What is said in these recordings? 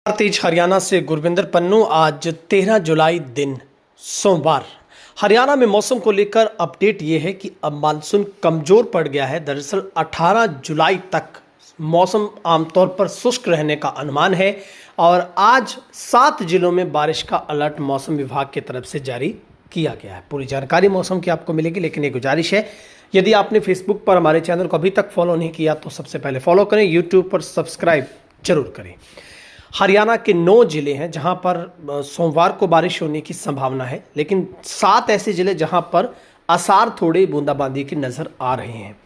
तेज हरियाणा से गुरविंदर पन्नू। आज 13 जुलाई दिन सोमवार। हरियाणा में मौसम को लेकर अपडेट ये है कि अब मानसून कमजोर पड़ गया है। दरअसल 18 जुलाई तक मौसम आमतौर पर शुष्क रहने का अनुमान है और आज 7 जिलों में बारिश का अलर्ट मौसम विभाग की तरफ से जारी किया गया है। पूरी जानकारी मौसम की आपको मिलेगी, लेकिन ये गुजारिश है, यदि आपने फेसबुक पर हमारे चैनल को अभी तक फॉलो नहीं किया तो सबसे पहले फॉलो करें, यूट्यूब पर सब्सक्राइब जरूर करें। हरियाणा के 9 जिले हैं जहां पर सोमवार को बारिश होने की संभावना है, लेकिन 7 ऐसे जिले जहां पर आसार थोड़े बूंदाबांदी की नजर आ रहे हैं।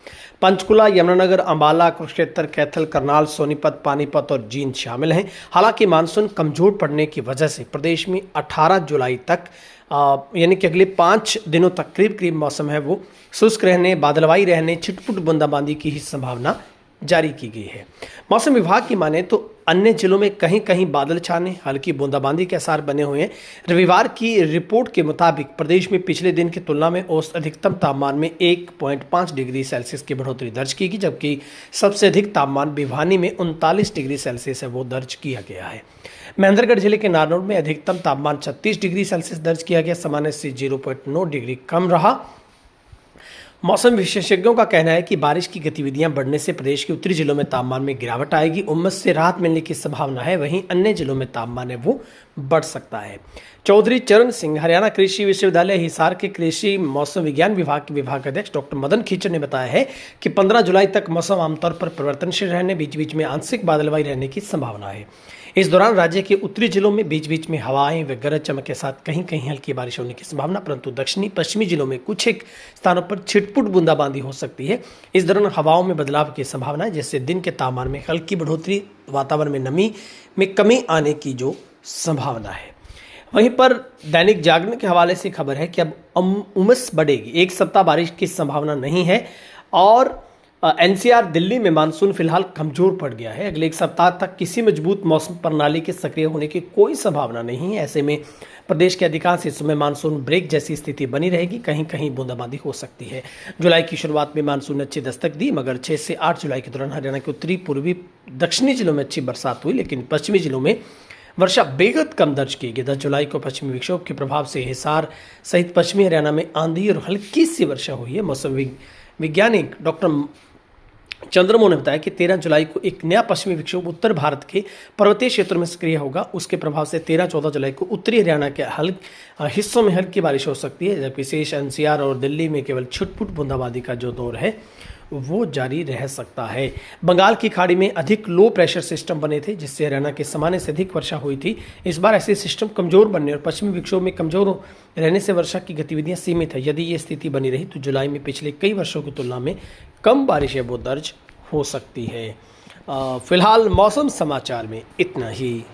पंचकुला, यमुनानगर, अंबाला, कुरुक्षेत्र, कैथल, करनाल, सोनीपत, पानीपत और जींद शामिल हैं। हालांकि मानसून कमजोर पड़ने की वजह से प्रदेश में 18 जुलाई तक यानी कि अगले 5 दिनों तक करीब मौसम है वो शुष्क रहने, बादलवाई रहने, छिटपुट बूंदाबांदी की ही संभावना जारी की गई है। मौसम विभाग की माने तो अन्य जिलों में कहीं कहीं बादल छाने, हल्की बूंदाबांदी के आसार बने हुए हैं। रविवार की रिपोर्ट के मुताबिक प्रदेश में पिछले दिन की तुलना में औसत अधिकतम तापमान में 1.5 डिग्री सेल्सियस की बढ़ोतरी दर्ज की गई, जबकि सबसे अधिक तापमान भिवानी में 39 डिग्री सेल्सियस है वो दर्ज किया गया है। महेंद्रगढ़ जिले के नारनौल में अधिकतम तापमान 36 डिग्री सेल्सियस दर्ज किया गया, सामान्य से 0.9 डिग्री कम रहा। मौसम विशेषज्ञों का कहना है कि बारिश की गतिविधियां बढ़ने से प्रदेश के उत्तरी जिलों में तापमान में गिरावट आएगी, उमस से राहत मिलने की संभावना है। वहीं अन्य जिलों में तापमान है वो बढ़ सकता है। चौधरी चरण सिंह, हरियाणा कृषि विश्वविद्यालय हिसार के कृषि मौसम विज्ञान विभाग के विभागाध्यक्ष डॉक्टर मदन खीचड़ ने बताया है कि 15 जुलाई तक मौसम आमतौर पर परिवर्तनशील रहने, बीच बीच में आंशिक बादलवाई रहने की संभावना है। इस दौरान राज्य के उत्तरी जिलों में बीच बीच में हवाएं व गरज चमक के साथ कहीं कहीं हल्की बारिश होने की संभावना, परंतु दक्षिणी पश्चिमी जिलों में कुछ एक स्थानों पर छिटपुट बूंदाबांदी हो सकती है। इस दौरान हवाओं में बदलाव की संभावना है, जिससे दिन के तापमान में हल्की बढ़ोतरी, वातावरण में नमी में कमी आने की जो संभावना है। वहीं पर दैनिक जागरण के हवाले से खबर है कि अब उमस बढ़ेगी, एक सप्ताह बारिश की संभावना नहीं है और एनसीआर दिल्ली में मानसून फिलहाल कमजोर पड़ गया है। अगले एक सप्ताह तक किसी मजबूत मौसम प्रणाली के सक्रिय होने की कोई संभावना नहीं है। ऐसे में प्रदेश के अधिकांश हिस्सों में मानसून ब्रेक जैसी स्थिति बनी रहेगी, कहीं कहीं बूंदाबांदी हो सकती है। जुलाई की शुरुआत में मानसून ने अच्छी दस्तक दी, मगर 6 से 8 जुलाई के दौरान हरियाणा के उत्तरी, पूर्वी, दक्षिणी जिलों में अच्छी बरसात हुई, लेकिन पश्चिमी जिलों में वर्षा बेहद कम दर्ज की गई। 10 जुलाई को पश्चिमी विक्षोभ के प्रभाव से हिसार सहित पश्चिमी हरियाणा में आंधी और हल्की सी वर्षा हुई है। मौसम वैज्ञानिक डॉक्टर चंद्रमोहन ने बताया कि 13 जुलाई को एक नया पश्चिमी विक्षोभ उत्तर भारत के पर्वतीय क्षेत्रों में सक्रिय होगा। उसके प्रभाव से 13-14 जुलाई को उत्तरी हरियाणा के हिस्सों में हल्की बारिश हो सकती है, जबकि शेष एनसीआर और दिल्ली में केवल छुटपुट बूंदाबांदी का जो दौर है वो जारी रह सकता है। बंगाल की खाड़ी में अधिक लो प्रेशर सिस्टम बने थे, जिससे हरियाणा के सामान्य से अधिक वर्षा हुई थी। इस बार ऐसे सिस्टम कमजोर बनने और पश्चिमी विक्षोभ में कमजोर रहने से वर्षा की गतिविधियां सीमित है। यदि ये स्थिति बनी रही तो जुलाई में पिछले कई वर्षों की तुलना में कम बारिश है वो दर्ज हो सकती है। फिलहाल मौसम समाचार में इतना ही।